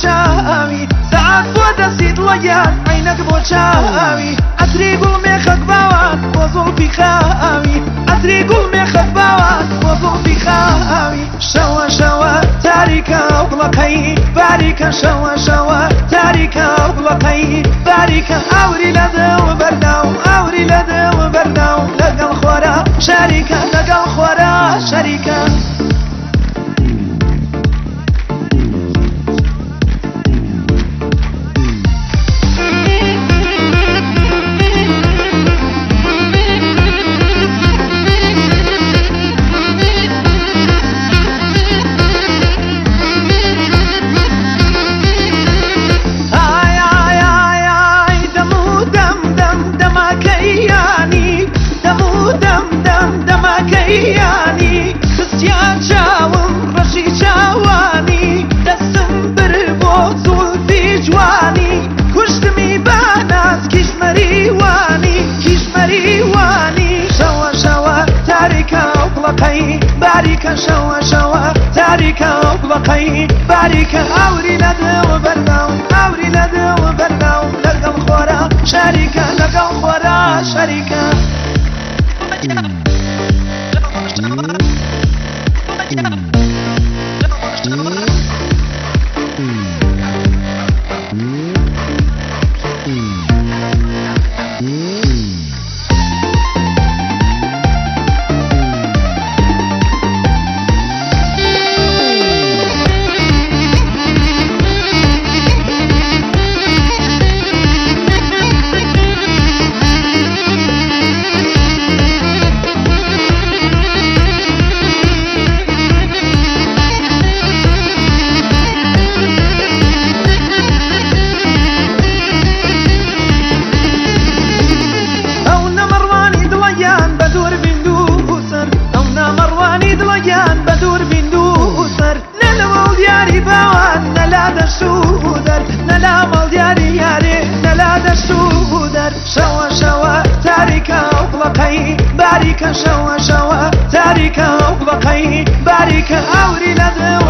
چاوی ساعت بۆ دەستیت لەگیان عینەک بۆ چاوی ئەتری گوڵ مێخەک باوان بۆ زوڵفی خاوی ئەتری گوڵ مێخەک باوان بۆ زوڵفی خاوی شەوە شەوە تاریکە و بڵەقەی باریکە شەوە شەوە تاریکە و بڵەقەی باریکە ئاوری لە دڵ بەرداو ئاوری لە دڵ بەرداو لەگەڵ خۆرە شەریکە لەگەڵ خۆرە شەریکە دەماکەیانی کستیان چاوم ڕەشی چاوانی دەستم بر بۆ زوڵفی جوانی کوشتمی باناز کیژمەریوانی کیژمەریوانی شەوە شەوە تاریکە و بڵەقەی باریکە شەوە شەوە تاریکە و بڵەقەی باریکە ئاوری لە دڵ بەرداو ئاوری لە دڵ بەرداو لەگەڵ خۆرە شەریکە لەگەڵ خۆرە شەریکە شەوە شەوە تاریکە و بڵەقەی باریکە شەوە شەوە تاریکە و بڵەقەی باریکە ئاوری لە دڵ